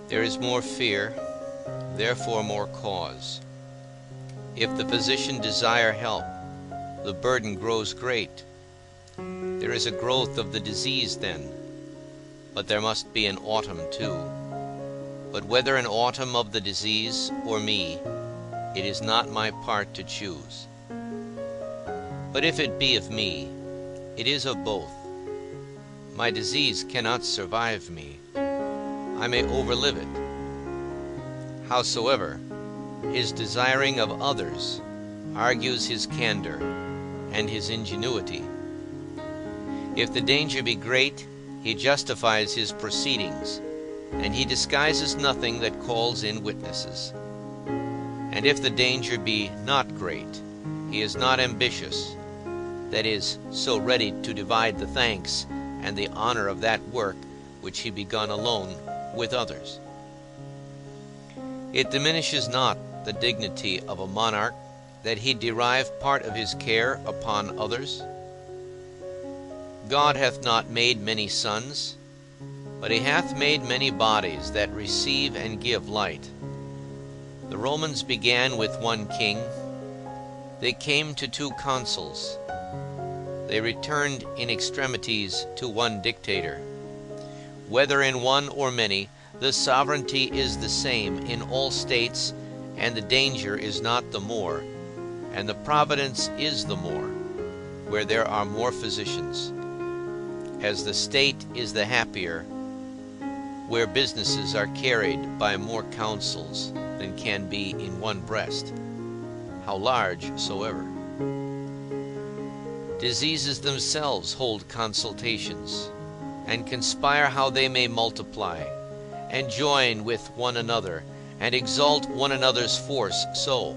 There is more fear, therefore more cause. If the physician desire help, the burden grows great. There is a growth of the disease then, but there must be an autumn too. But whether an autumn of the disease or me, it is not my part to choose. But if it be of me, it is of both. My disease cannot survive me. I may overlive it. Howsoever, his desiring of others argues his candor and his ingenuity. If the danger be great, he justifies his proceedings, and he disguises nothing that calls in witnesses. And if the danger be not great, he is not ambitious, that is, so ready to divide the thanks and the honor of that work which he begun alone with others. It diminishes not the dignity of a monarch that he derive part of his care upon others. God hath not made many sons, but he hath made many bodies that receive and give light. The Romans began with one king. They came to two consuls. They returned in extremities to one dictator. Whether in one or many, the sovereignty is the same in all states, and the danger is not the more, and the providence is the more, where there are more physicians. As the state is the happier, where businesses are carried by more counsels than can be in one breast, how large soever. Diseases themselves hold consultations, and conspire how they may multiply, and join with one another, and exalt one another's force so.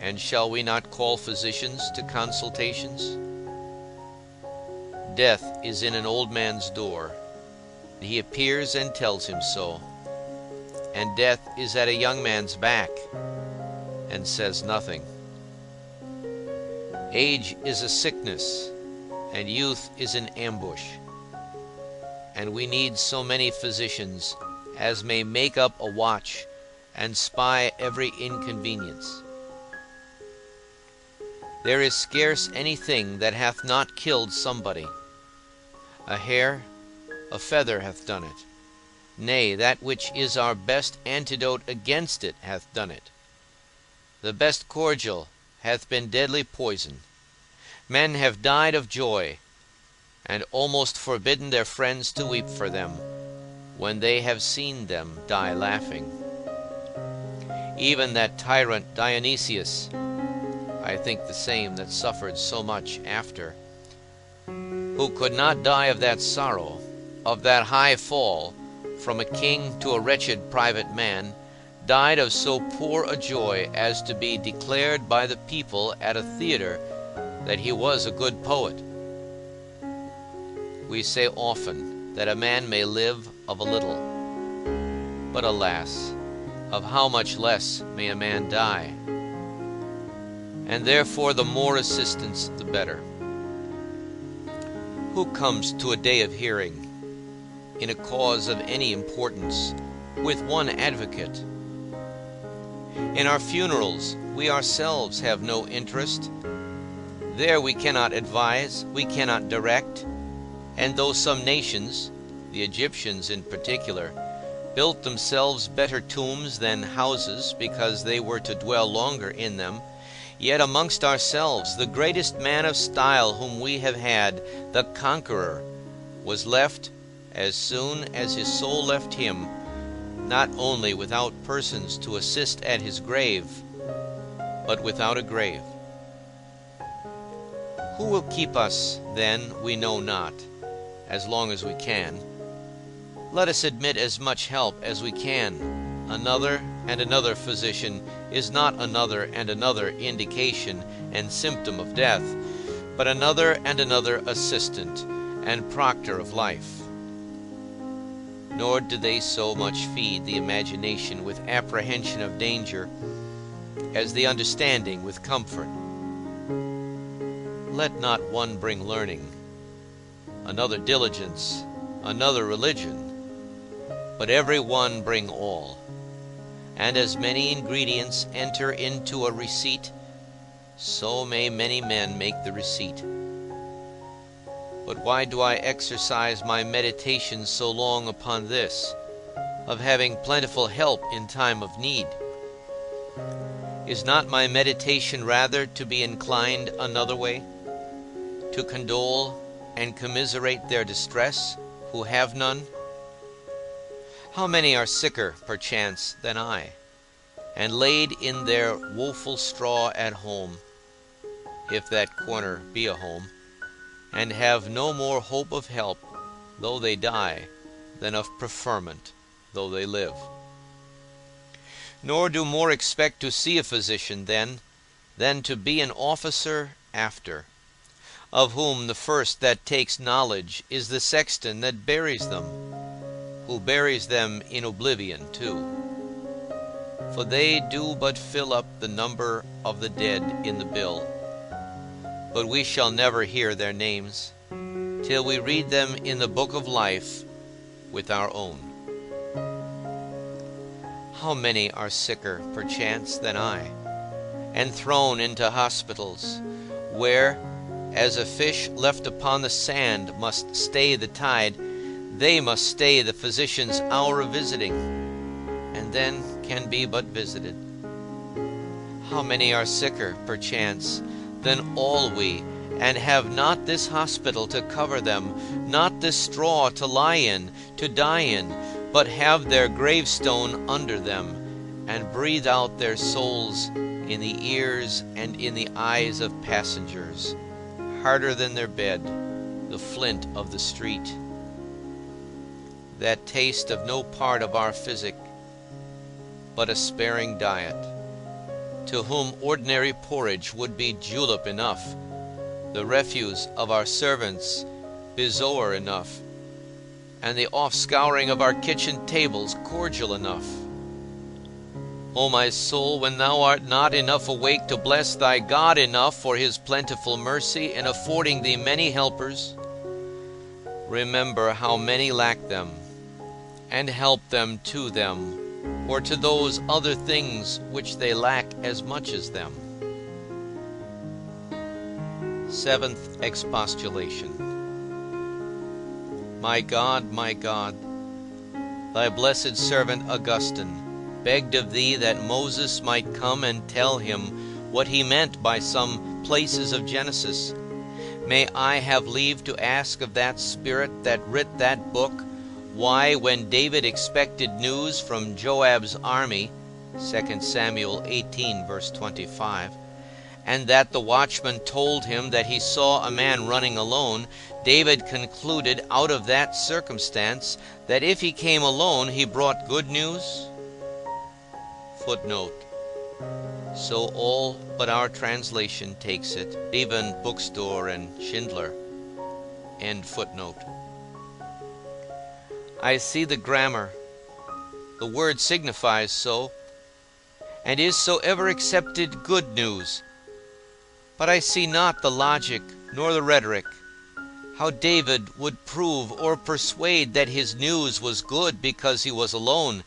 And shall we not call physicians to consultations? Death is in an old man's door. He appears and tells him so. And death is at a young man's back, and says nothing. Age is a sickness, and youth is an ambush. And we need so many physicians as may make up a watch and spy every inconvenience. There is scarce anything that hath not killed somebody. A hair, a feather hath done it. Nay, that which is our best antidote against it hath done it. The best cordial hath been deadly poison. Men have died of joy, and almost forbidden their friends to weep for them, when they have seen them die laughing. Even that tyrant Dionysius, I think the same that suffered so much after, who could not die of that sorrow, of that high fall, from a king to a wretched private man, died of so poor a joy as to be declared by the people at a theater that he was a good poet. We say often that a man may live of a little, but alas, of how much less may a man die? And therefore the more assistance the better. Who comes to a day of hearing, in a cause of any importance, with one advocate? In our funerals we ourselves have no interest. There we cannot advise, we cannot direct, and though some nations, the Egyptians in particular, built themselves better tombs than houses because they were to dwell longer in them, yet amongst ourselves the greatest man of style whom we have had, the conqueror, was left as soon as his soul left him, not only without persons to assist at his grave, but without a grave. Who will keep us, then, we know not, as long as we can. Let us admit as much help as we can. Another and another physician is not another and another indication and symptom of death, but another and another assistant and proctor of life. Nor do they so much feed the imagination with apprehension of danger as the understanding with comfort. Let not one bring learning, another diligence, another religion, but every one bring all. And as many ingredients enter into a receipt, so may many men make the receipt. But why do I exercise my meditation so long upon this, of having plentiful help in time of need? Is not my meditation rather to be inclined another way, to condole and commiserate their distress who have none? How many are sicker, perchance, than I, and laid in their woeful straw at home, if that corner be a home, and have no more hope of help, though they die, than of preferment, though they live? Nor do more expect to see a physician then, than to be an officer after, of whom the first that takes knowledge is the sexton that buries them, who buries them in oblivion too. For they do but fill up the number of the dead in the bill, but we shall never hear their names, till we read them in the book of life with our own. How many are sicker, perchance, than I, and thrown into hospitals, where, as a fish left upon the sand must stay the tide, they must stay the physician's hour of visiting, and then can be but visited. How many are sicker, perchance, than all we, and have not this hospital to cover them, not this straw to lie in, to die in, but have their gravestone under them, and breathe out their souls in the ears and in the eyes of passengers, harder than their bed, the flint of the street, that taste of no part of our physic, but a sparing diet, to whom ordinary porridge would be julep enough, the refuse of our servants bezoar enough, and the off-scouring of our kitchen tables cordial enough. O my soul, when thou art not enough awake to bless thy God enough for his plentiful mercy in affording thee many helpers, remember how many lack them, and help them to them, or to those other things which they lack as much as them. Seventh Expostulation. My God, thy blessed servant Augustine begged of thee that Moses might come and tell him what he meant by some places of Genesis. May I have leave to ask of that Spirit that writ that book, why, when David expected news from Joab's army, 2 Samuel 18, verse 25, and that the watchman told him that he saw a man running alone, David concluded out of that circumstance that if he came alone he brought good news? Footnote. So all but our translation takes it, even Bookstore and Schindler. End footnote. I see the grammar. The word signifies so, and is so ever accepted good news. But I see not the logic nor the rhetoric, how David would prove or persuade that his news was good because he was alone,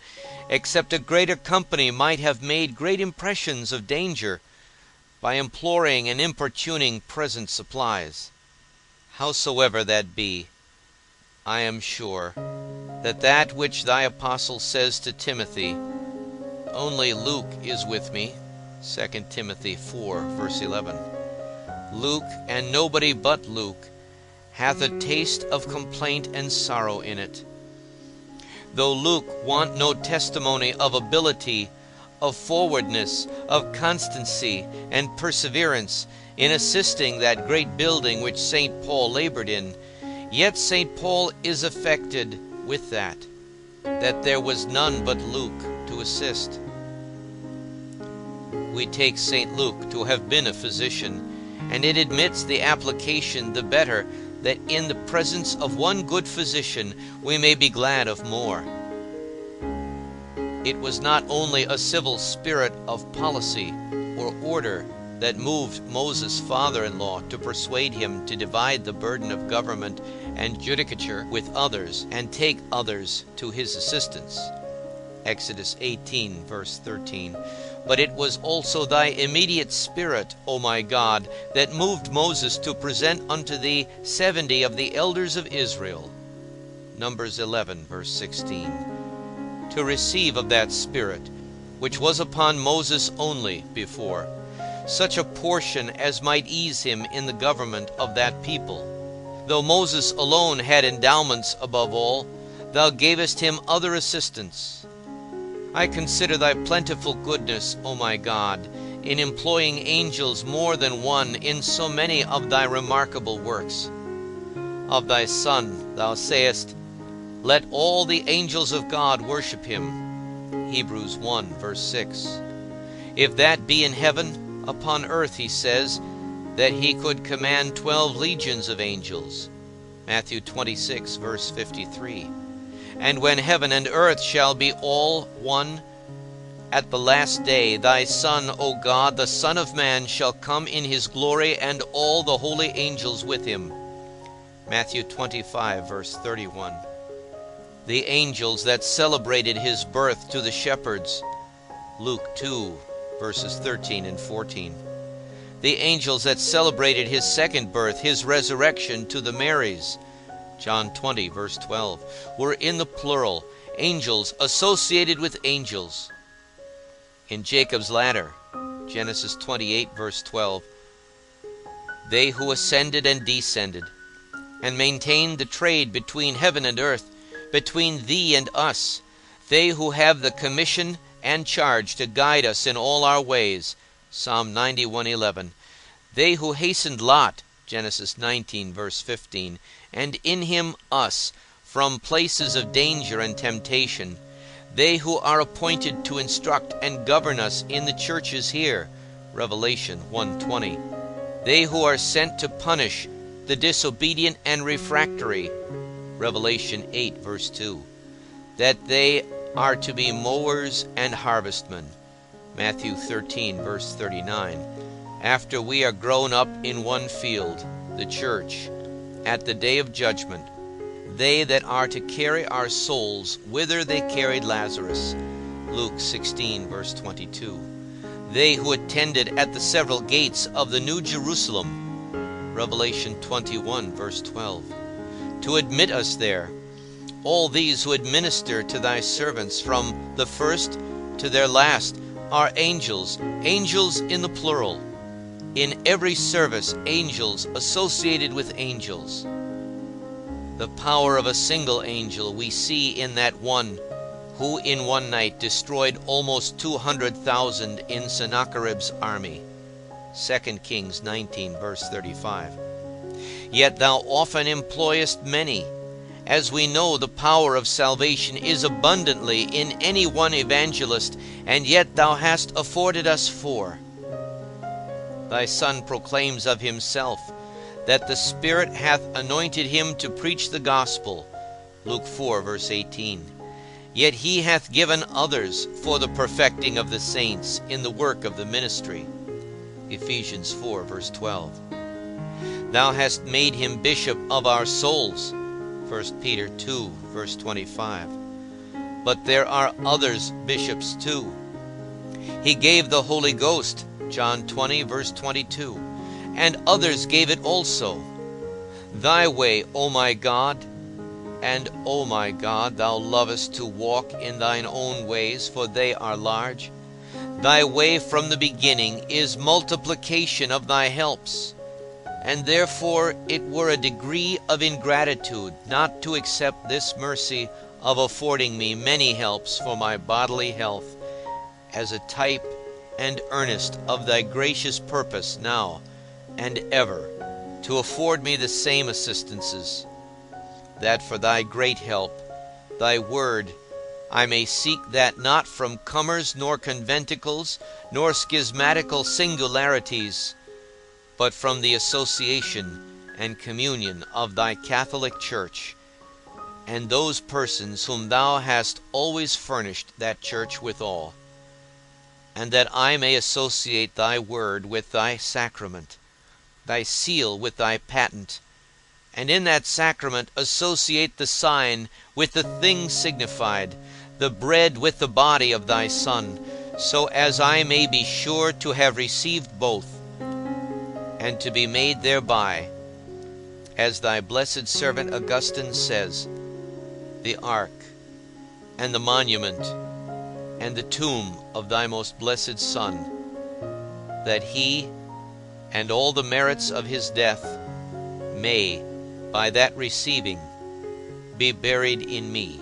except a greater company might have made great impressions of danger, by imploring and importuning present supplies. Howsoever that be, I am sure that which thy apostle says to Timothy, only Luke is with me, 2 Timothy 4, verse 11. Luke, and nobody but Luke, hath a taste of complaint and sorrow in it. Though Luke want no testimony of ability, of forwardness, of constancy, and perseverance in assisting that great building which St. Paul labored in, yet St. Paul is affected with that there was none but Luke to assist. We take St. Luke to have been a physician, and it admits the application the better, that in the presence of one good physician we may be glad of more. It was not only a civil spirit of policy or order that moved Moses' father-in-law to persuade him to divide the burden of government and judicature with others and take others to his assistance. Exodus 18, verse 13. But it was also thy immediate spirit, O my God, that moved Moses to present unto thee 70 of the elders of Israel. Numbers 11, verse 16. To receive of that spirit, which was upon Moses only before, such a portion as might ease him in the government of that people. Though Moses alone had endowments above all, thou gavest him other assistants. I consider thy plentiful goodness, O my God, in employing angels more than one in so many of thy remarkable works. Of thy Son thou sayest, let all the angels of God worship him. Hebrews 1, verse 6. If that be in heaven, upon earth he says that he could command 12 legions of angels. Matthew 26, verse 53. And when heaven and earth shall be all one at the last day, thy Son, O God, the Son of Man, shall come in his glory, and all the holy angels with him. Matthew 25, verse 31. The angels that celebrated his birth to the shepherds. Luke 2, verses 13 and 14. The angels that celebrated his second birth, his resurrection, to the Marys. John 20, verse 12, were in the plural, angels associated with angels. In Jacob's ladder, Genesis 28, verse 12, they who ascended and descended, and maintained the trade between heaven and earth, between thee and us, they who have the commission and charge to guide us in all our ways, Psalm 91:11, they who hastened Lot, Genesis 19, verse 15, and in him us, from places of danger and temptation, they who are appointed to instruct and govern us in the churches here, Revelation 1:20, they who are sent to punish the disobedient and refractory, Revelation 8, verse 2, that they are to be mowers and harvestmen, Matthew 13, verse 39, after we are grown up in one field, the church, at the day of judgment, they that are to carry our souls whither they carried Lazarus, Luke 16, verse 22, they who attended at the several gates of the New Jerusalem, Revelation 21, verse 12, to admit us there, all these who administer to thy servants from the first to their last are angels, angels in the plural. In every service, angels associated with angels. The power of a single angel we see in that one who in one night destroyed almost 200,000 in Sennacherib's army. 2 Kings 19, verse 35. Yet thou often employest many, as we know the power of salvation is abundantly in any one evangelist, and yet thou hast afforded us 4. Thy Son proclaims of himself that the Spirit hath anointed him to preach the gospel, Luke 4, verse 18. Yet he hath given others for the perfecting of the saints in the work of the ministry, Ephesians 4, verse 12. Thou hast made him bishop of our souls, 1 Peter 2, verse 25. But there are others bishops too. He gave the Holy Ghost, John 20, verse 22, and others gave it also. Thy way, O my God, and O my God, thou lovest to walk in thine own ways, for they are large. Thy way from the beginning is multiplication of thy helps, and therefore it were a degree of ingratitude not to accept this mercy of affording me many helps for my bodily health, as a type and earnest of thy gracious purpose now and ever to afford me the same assistances, that for thy great help, thy word, I may seek that not from comers nor conventicles nor schismatical singularities, but from the association and communion of thy Catholic Church, and those persons whom thou hast always furnished that Church withal. and that I may associate thy word with thy sacrament, thy seal with thy patent, and in that sacrament associate the sign with the thing signified, the bread with the body of thy Son, so as I may be sure to have received both, and to be made thereby, as thy blessed servant Augustine says, the ark, and the monument, and the tomb of thy most blessed Son, that he and all the merits of his death may, by that receiving, be buried in me,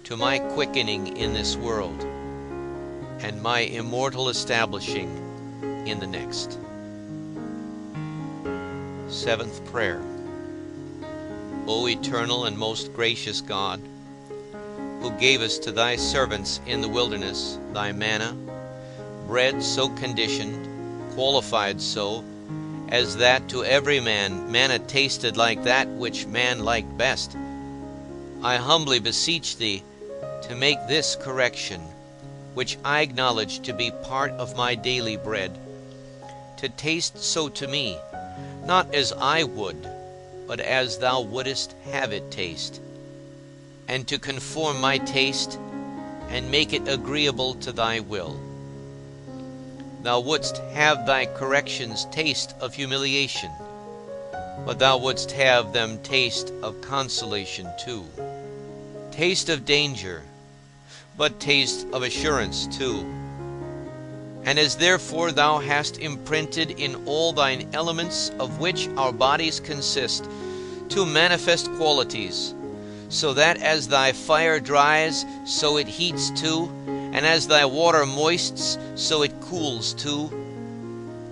to my quickening in this world, and my immortal establishing in the next. Seventh prayer. O eternal and most gracious God, who gavest to thy servants in the wilderness thy manna, bread so conditioned, qualified so, as that to every man manna tasted like that which man liked best, I humbly beseech thee to make this correction, which I acknowledge to be part of my daily bread, to taste so to me, not as I would, but as thou wouldest have it taste, and to conform my taste and make it agreeable to thy will. Thou wouldst have thy corrections taste of humiliation, but thou wouldst have them taste of consolation too. Taste of danger, but taste of assurance too. And as therefore thou hast imprinted in all thine elements of which our bodies consist two manifest qualities, so that as thy fire dries, so it heats too, and as thy water moists, so it cools too.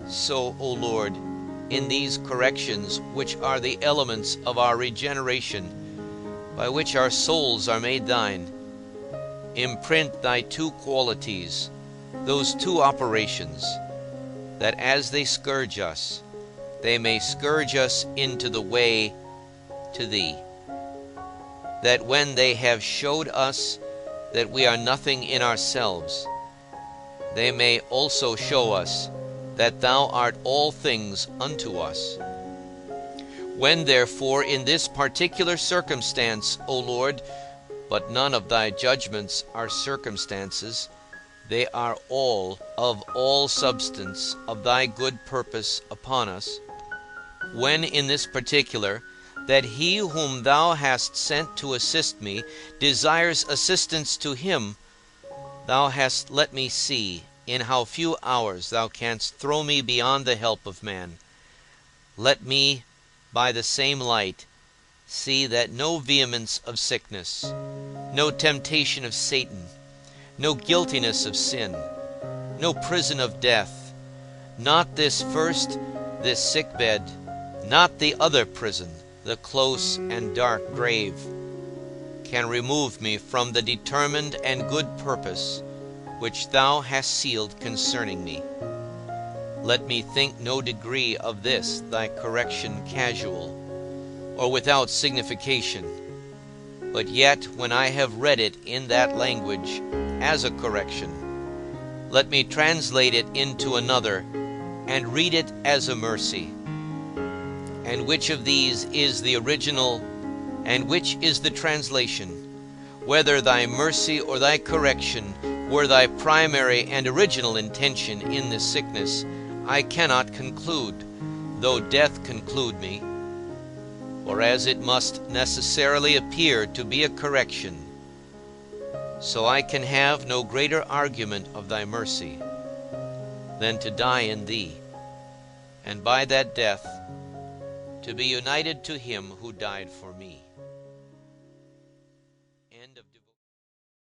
So, O Lord, in these corrections, which are the elements of our regeneration, by which our souls are made thine, imprint thy two qualities, those two operations, that as they scourge us, they may scourge us into the way to thee, that when they have showed us that we are nothing in ourselves, they may also show us that thou art all things unto us. When therefore in this particular circumstance, O Lord, but none of thy judgments are circumstances, they are all of all substance of thy good purpose upon us, when in this particular, that he whom thou hast sent to assist me desires assistance to him, thou hast let me see in how few hours thou canst throw me beyond the help of man. Let me, by the same light, see that no vehemence of sickness, no temptation of Satan, no guiltiness of sin, no prison of death, not this first, this sick bed, not the other prison, the close and dark grave, can remove me from the determined and good purpose which thou hast sealed concerning me. Let me think no degree of this thy correction casual, or without signification, but yet when I have read it in that language as a correction, let me translate it into another and read it as a mercy. And which of these is the original, and which is the translation? Whether thy mercy or thy correction were thy primary and original intention in this sickness, I cannot conclude, though death conclude me, for as it must necessarily appear to be a correction, so I can have no greater argument of thy mercy than to die in thee, and by that death to be united to him who died for me.